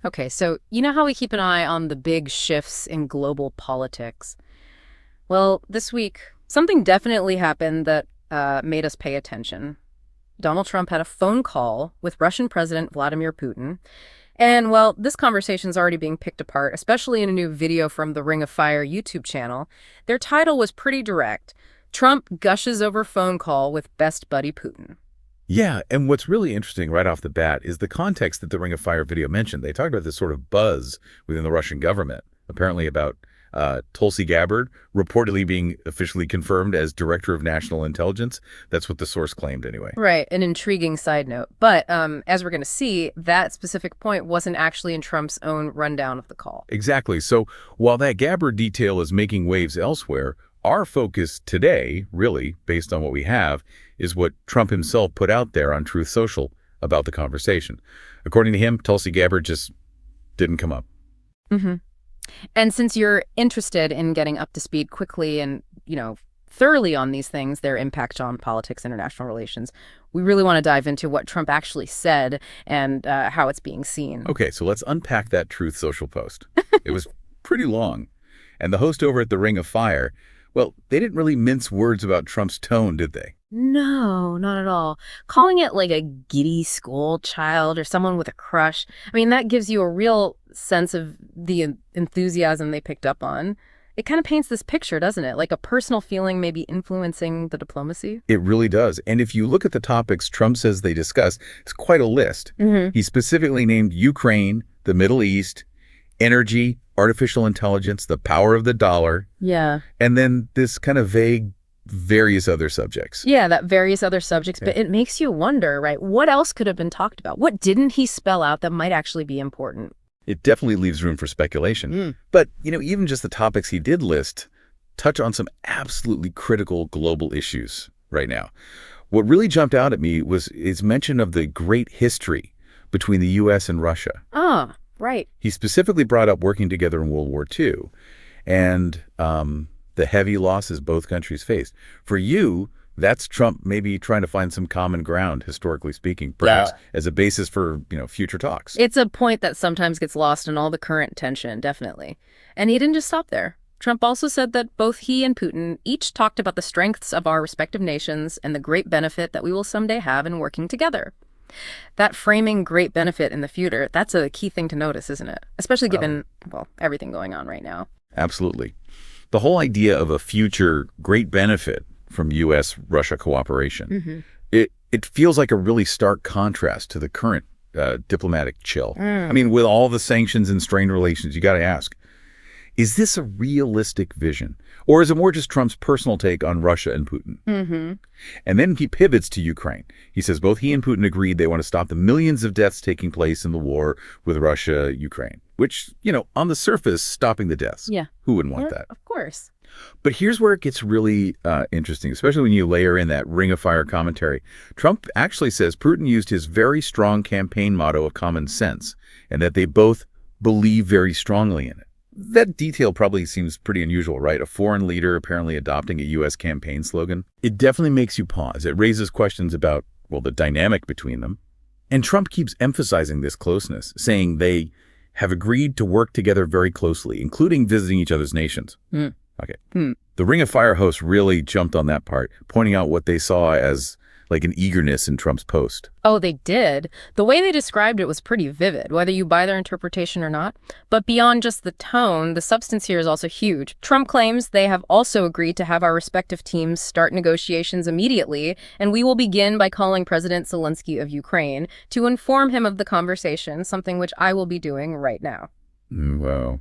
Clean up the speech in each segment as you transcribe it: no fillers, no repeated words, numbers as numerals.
Okay, so you know how we keep an eye on the big shifts in global politics? Well, this week, something definitely happened that made us pay attention. Donald Trump had a phone call with Russian President Vladimir Putin. And, well, this conversation's already being picked apart, especially in a new video from the Ring of Fire YouTube channel. Their title was pretty direct. Trump gushes over phone call with best buddy Putin. Yeah, and what's really interesting right off the bat is the context that the Ring of Fire video mentioned. They talked about this sort of buzz within the Russian government, apparently about Tulsi Gabbard reportedly being officially confirmed as Director of National Intelligence. That's what the source claimed anyway. Right, an intriguing side note. But as we're going to see, that specific point wasn't actually in Trump's own rundown of the call. Exactly. So while that Gabbard detail is making waves elsewhere, our focus today, really, based on what we have, is what Trump himself put out there on Truth Social about the conversation. According to him, Tulsi Gabbard just didn't come up. hmm And since you're interested in getting up to speed quickly and, thoroughly on these things, their impact on politics, international relations, we really want to dive into what Trump actually said and how it's being seen. Okay, so let's unpack that Truth Social post. It was pretty long. And the host over at the Ring of Fire, well, they didn't really mince words about Trump's tone, did they? No, not at all. Calling it like a giddy school child or someone with a crush, I mean, that gives you a real sense of the enthusiasm they picked up on. It kind of paints this picture, doesn't it? Like a personal feeling maybe influencing the diplomacy. It really does. And if you look at the topics Trump says they discussed, it's quite a list. He specifically named Ukraine, the Middle East, energy, artificial intelligence, the power of the dollar, Yeah. and then this kind of vague various other subjects. Yeah, that various other subjects, Yeah. but it makes you wonder, right? What else could have been talked about? What didn't he spell out that might actually be important? It definitely leaves room for speculation. But, even just the topics he did list touch on some absolutely critical global issues right now. What really jumped out at me was his mention of the great history between the U.S. and Russia. Ah, right. He specifically brought up working together in World War II and the heavy losses both countries faced. For you, that's Trump maybe trying to find some common ground, historically speaking, perhaps as a basis for, future talks. It's a point that sometimes gets lost in all the current tension, definitely. And he didn't just stop there. Trump also said that both he and Putin each talked about the strengths of our respective nations and the great benefit that we will someday have in working together. That framing great benefit in the future, that's a key thing to notice, isn't it? Especially given, everything going on right now. Absolutely. The whole idea of a future great benefit from U.S.-Russia cooperation, it feels like a really stark contrast to the current diplomatic chill. I mean, with all the sanctions and strained relations, you got to ask, is this a realistic vision? Or is it more just Trump's personal take on Russia and Putin? And then he pivots to Ukraine. He says both he and Putin agreed they want to stop the millions of deaths taking place in the war with Russia, Ukraine, which, on the surface, stopping the deaths. Yeah. Who wouldn't want that? Of course. But here's where it gets really interesting, especially when you layer in that Ring of Fire commentary. Trump actually says Putin used his very strong campaign motto of common sense and that they both believe very strongly in it. That detail probably seems pretty unusual, right? A foreign leader apparently adopting a U.S. campaign slogan. It definitely makes you pause. It raises questions about, the dynamic between them. And Trump keeps emphasizing this closeness, saying they have agreed to work together very closely, including visiting each other's nations. Okay. The Ring of Fire host really jumped on that part, pointing out what they saw as like an eagerness in Trump's post. Oh, they did. The way they described it was pretty vivid, whether you buy their interpretation or not. But beyond just the tone, the substance here is also huge. Trump claims they have also agreed to have our respective teams start negotiations immediately, and we will begin by calling President Zelensky of Ukraine to inform him of the conversation, something which I will be doing right now. Wow.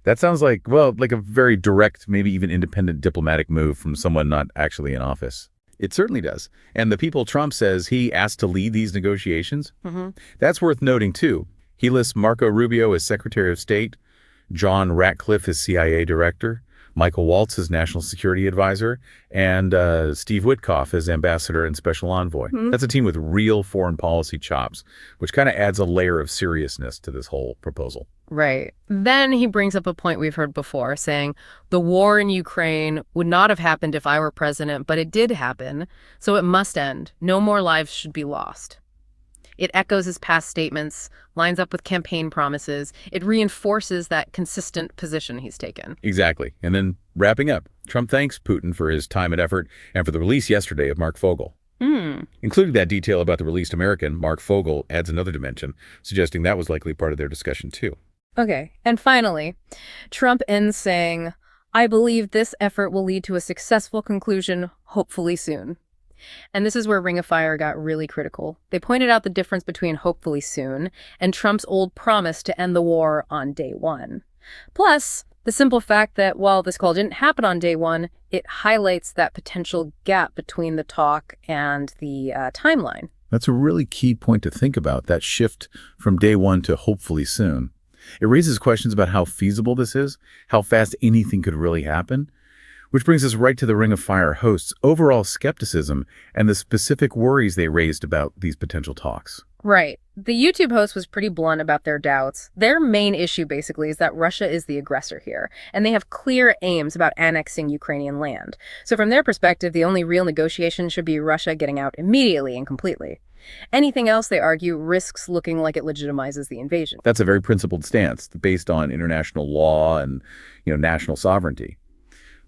That sounds like a very direct, maybe even independent diplomatic move from someone not actually in office. It certainly does. And the people Trump says he asked to lead these negotiations, that's worth noting, too. He lists Marco Rubio as Secretary of State, John Ratcliffe as CIA Director, Michael Waltz as National Security Advisor, and Steve Witkoff as Ambassador and Special Envoy. That's a team with real foreign policy chops, which kind of adds a layer of seriousness to this whole proposal. Right. Then he brings up a point we've heard before, saying the war in Ukraine would not have happened if I were president, but it did happen, so it must end. No more lives should be lost. It echoes his past statements, lines up with campaign promises. It reinforces that consistent position he's taken. Exactly. And then wrapping up, Trump thanks Putin for his time and effort and for the release yesterday of Mark Fogel. Hmm. Including that detail about the released American, Mark Fogel adds another dimension, suggesting that was likely part of their discussion too. Okay. And finally, Trump ends saying, I believe this effort will lead to a successful conclusion, hopefully soon. And this is where Ring of Fire got really critical. They pointed out the difference between hopefully soon and Trump's old promise to end the war on day one. Plus, the simple fact that while this call didn't happen on day one, it highlights that potential gap between the talk and the timeline. That's a really key point to think about, that shift from day one to hopefully soon. It raises questions about how feasible this is, how fast anything could really happen, which brings us right to the Ring of Fire hosts' overall skepticism and the specific worries they raised about these potential talks. Right. The YouTube host was pretty blunt about their doubts. Their main issue, basically, is that Russia is the aggressor here, and they have clear aims about annexing Ukrainian land. So from their perspective, the only real negotiation should be Russia getting out immediately and completely. Anything else, they argue, risks looking like it legitimizes the invasion. That's a very principled stance based on international law and, national sovereignty.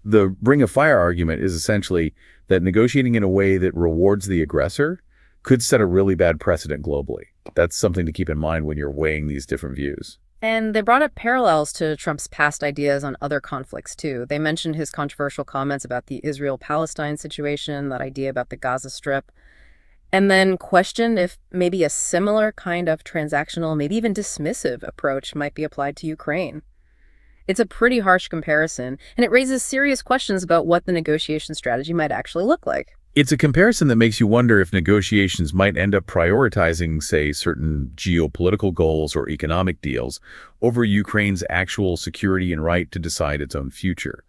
The Ring of Fire argument is essentially that negotiating in a way that rewards the aggressor could set a really bad precedent globally. That's something to keep in mind when you're weighing these different views. And they brought up parallels to Trump's past ideas on other conflicts, too. They mentioned his controversial comments about the Israel-Palestine situation, that idea about the Gaza Strip, and then questioned if maybe a similar kind of transactional, maybe even dismissive approach might be applied to Ukraine. It's a pretty harsh comparison, and it raises serious questions about what the negotiation strategy might actually look like. It's a comparison that makes you wonder if negotiations might end up prioritizing, say, certain geopolitical goals or economic deals over Ukraine's actual security and right to decide its own future.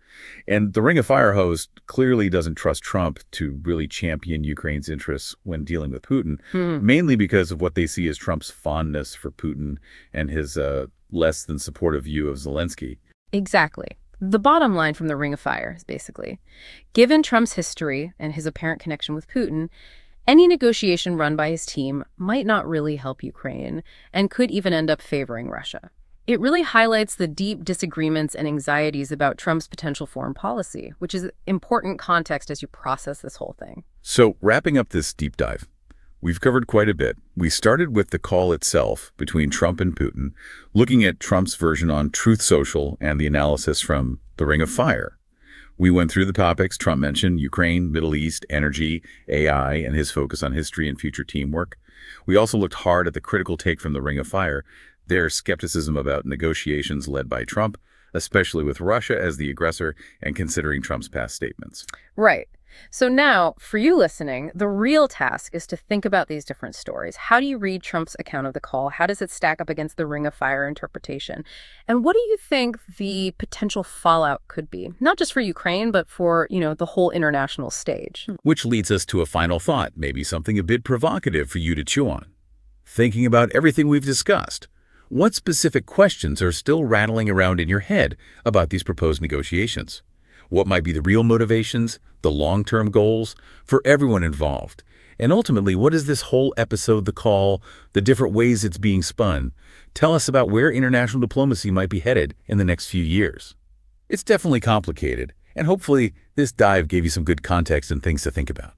And the Ring of Fire host clearly doesn't trust Trump to really champion Ukraine's interests when dealing with Putin, mainly because of what they see as Trump's fondness for Putin and his less than supportive view of Zelensky. Exactly. The bottom line from the Ring of Fire is basically, given Trump's history and his apparent connection with Putin, any negotiation run by his team might not really help Ukraine and could even end up favoring Russia. It really highlights the deep disagreements and anxieties about Trump's potential foreign policy, which is important context as you process this whole thing. So, wrapping up this deep dive, we've covered quite a bit. We started with the call itself between Trump and Putin, looking at Trump's version on Truth Social and the analysis from the Ring of Fire. We went through the topics Trump mentioned: Ukraine, Middle East, energy, AI, and his focus on history and future teamwork. We also looked hard at the critical take from the Ring of Fire, their skepticism about negotiations led by Trump, especially with Russia as the aggressor and considering Trump's past statements. Right. So now, for you listening, the real task is to think about these different stories. How do you read Trump's account of the call? How does it stack up against the Ring of Fire interpretation? And what do you think the potential fallout could be? Not just for Ukraine, but for, the whole international stage. Which leads us to a final thought, maybe something a bit provocative for you to chew on. Thinking about everything we've discussed, what specific questions are still rattling around in your head about these proposed negotiations? What might be the real motivations, the long-term goals for everyone involved? And ultimately, what is this whole episode, the call, the different ways it's being spun, tell us about where international diplomacy might be headed in the next few years? It's definitely complicated, and hopefully this dive gave you some good context and things to think about.